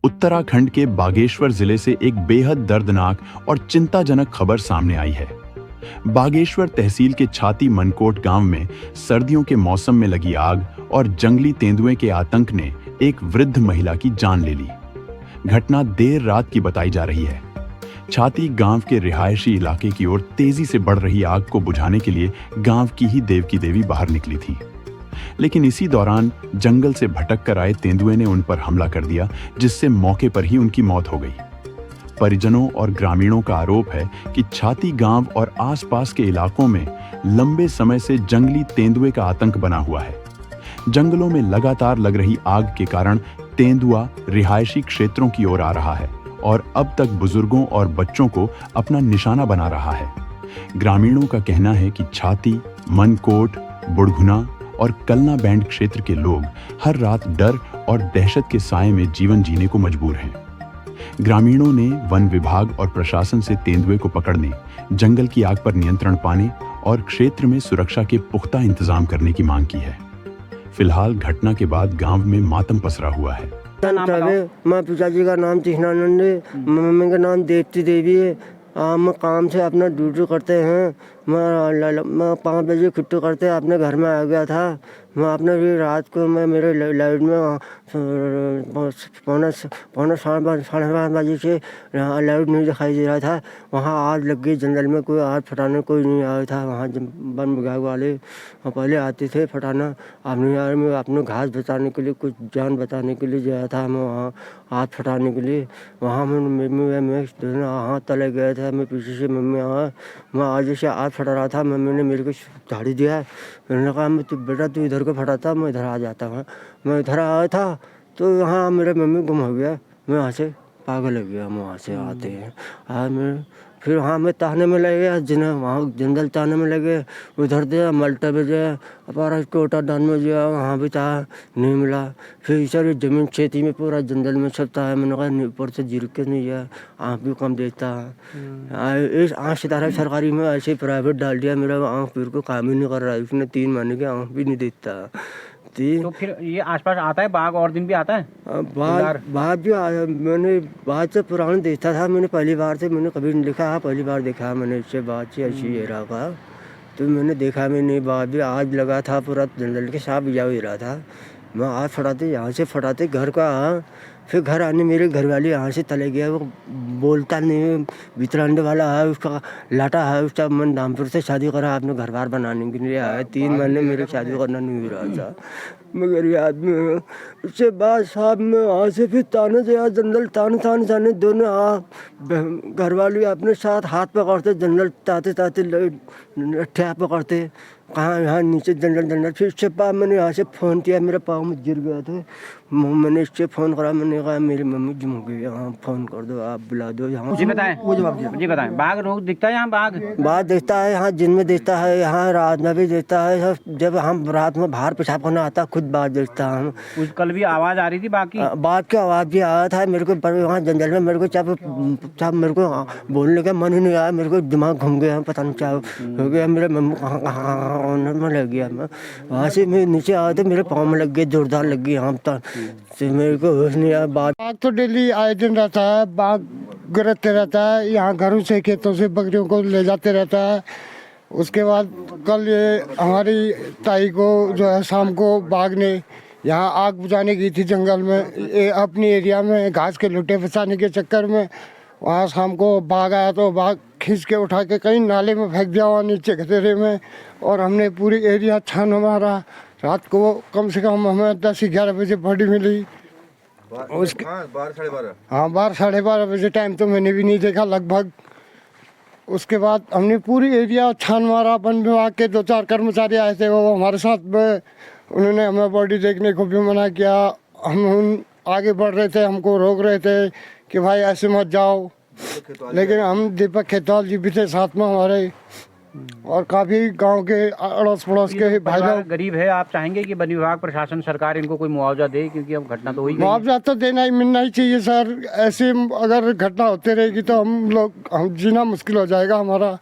उत्तराखंड के बागेश्वर जिले से एक बेहद दर्दनाक और चिंताजनक खबर सामने आई है। बागेश्वर तहसील के छाती मनकोट गांव में सर्दियों के मौसम में लगी आग और जंगली तेंदुए के आतंक ने एक वृद्ध महिला की जान ले ली। घटना देर रात की बताई जा रही है। छाती गांव के रिहायशी इलाके की ओर तेजी से बढ़ रही आग को बुझाने के लिए गांव की ही देवकी देवी बाहर निकली थी, लेकिन इसी दौरान जंगल से भटक कर आए तेंदुए ने उन पर हमला कर दिया, जिससे मौके पर ही उनकी मौत हो गई। परिजनों और ग्रामीणों का आरोप है कि छाती गांव और आसपास के इलाकों में लंबे समय से जंगली तेंदुए का आतंक बना हुआ है। जंगलों में लगातार लग रही आग के कारण तेंदुआ रिहायशी क्षेत्रों की ओर आ रहा है और अब तक बुजुर्गों और बच्चों को अपना निशाना बना रहा है। ग्रामीणों का कहना है कि छाती, मनकोट, बुढ़गुना और कलना बैंड क्षेत्र के लोग हर रात डर और दहशत के साए में जीवन जीने को मजबूर हैं। ग्रामीणों ने वन विभाग और प्रशासन से तेंदुए को पकड़ने, जंगल की आग पर नियंत्रण पाने और क्षेत्र में सुरक्षा के पुख्ता इंतजाम करने की मांग की है। फिलहाल घटना के बाद गांव में मातम पसरा हुआ है। मैं पिताजी का नाम चिन्हानंद है, मम्मी का नाम देवती देवी है। हम काम से अपना ड्यूटी करते हैं। मैं 5 बजे छुट्टी करते अपने घर में आ गया था। मैं अपने रात को मैं मेरे लाइट में पौने 5:30 बजे से लाइट नहीं दिखाई दे रहा था। वहाँ आग लग गई जंगल में। कोई आग फटाने कोई नहीं आया था। वहाँ वन विभाग वाले पहले आते थे फटाना। अपने यार में अपने घास बचाने के लिए, कुछ जान बचाने के लिए गया था मैं वहाँ आग फटाने के लिए। वहाँ मैं हाथ तले गया था। मैं पीछे से मम्मी मैं आज से आग फटा रहा था। मम्मी ने मेरे को झाड़ी दिया। मैंने कहा मैं बेटा तू इधर को फटाता, मैं इधर आ जाता हूँ। मैं इधर आया था तो यहाँ मेरे मम्मी गुम हो गया। मैं वहाँ से पागल हो गया। मैं वहाँ से आते हैं मैं फिर वहाँ मैं ताने में लग गया। वहाँ जंगल ताने में लगे। उधर दे मल्टा में गया, अपारा कोटा डान में गया, वहाँ भी था, नहीं मिला। फिर सारी जमीन खेती में पूरा जंगल में सब था। मैंने कहा ऊपर से जीर के नहीं गया, आँख भी कम देखता है। इस आँख सितारा सरकारी में ऐसे प्राइवेट डाल दिया। मेरा आँख फिर को काम ही नहीं कर रहा है। उसने 3 महीने की आँख भी नहीं देखता। तो फिर ये आसपास आता है बाघ और दिन भी आता है? बाघ भी आया। मैंने बाघ से पुराना देखा था। मैंने पहली बार से मैंने कभी नहीं देखा, पहली बार देखा मैंने इससे बाघ से ऐसी एरा का। तो मैंने देखा मैंने बाघ भी आज लगा था, पूरा जंगल के साथ बिजा हुआ रहा था। मैं आज फटाते यहाँ से फटाते घर का फिर घर आने मेरे घर वाले यहाँ से तले गया। वो बोलता नहीं, बितरांडे वाला है, उसका लाटा है, उसका मन धामपुर से शादी करा अपने घर बार बनाने के लिए आया। 3 महीने मेरे शादी करना नहीं हो रहा था। मगर ये आदमी उससे बाद साहब में वहाँ से फिर ताने से जंगल ताने दोनों घर वाले अपने साथ हाथ पकड़ते जंगल ताते ठ्या पकड़ते कहाँ यहाँ नीचे जंगल। फिर उससे बाद मैंने यहाँ से फ़ोन किया, मेरे पाँव में गिर गया था। मैंने इससे फ़ोन करा। मैंने कहा मेरी मम्मी गुम हो गई, यहाँ फ़ोन कर दो, आप बुला दो यहाँ। जी बताएं बाघ रोज दिखता है यहाँ? बाघ दिखता है यहाँ, दिन में दिखता है, यहाँ रात में भी दिखता है। जब हम रात में बाहर पेशाब करना आता खुद बाघ दिखता है। हम कल भी आवाज़ आ रही थी बाघ की आवाज़ भी आया था मेरे को। वहाँ जंगल में मेरे को जब मेरे को बोलने का मन ही नहीं आया। मेरे को दिमाग घूम गया, पता नहीं क्या हो गया। मेरे मम्मी कहाँ में लग गया। मैं वहाँ से मैं नीचे आया तो मेरे पाँव में लग गए, जोरदार लग गई यहाँ तक से। मेरे को होश नहीं आया। बाघ तो डेली आए दिन रहता है, बाघ गरजते रहता है। यहाँ घरों से खेतों से बकरियों को ले जाते रहता है। उसके बाद कल ये हमारी ताई को जो है शाम को बाघ ने यहाँ आग बुझाने की थी जंगल में, अपनी एरिया में घास के लुटे फंसाने के चक्कर में। वहाँ शाम को बाघ आया तो बाघ खींच के उठा के कहीं नाले में फेंक दिया, वहाँ नीचे खतेरे में। और हमने पूरी एरिया छान मारा। रात को कम से कम हमें 10-11 बजे बॉडी मिली। उसके 12-12:30 बजे टाइम तो मैंने भी नहीं देखा लगभग। उसके बाद हमने पूरी एरिया छान मारा। वन विभाग के 2-4 कर्मचारी आए थे, वो हमारे साथ में। उन्होंने हमें बॉडी देखने को भी मना किया। हम आगे बढ़ रहे थे, हमको रोक रहे थे कि भाई ऐसे मत जाओ। लेकिन हम दीपक खेतवाल जी भी थे साथ में हमारे, और काफ़ी गांव के अड़ोस पड़ोस के भाई लोग। गरीब है, आप चाहेंगे कि वन विभाग, प्रशासन, सरकार इनको कोई मुआवजा दे? क्योंकि अब घटना तो हुई। मुआवजा तो देना ही मिलना ही चाहिए सर। ऐसे अगर घटना होती रहेगी तो हम जीना मुश्किल हो जाएगा हमारा।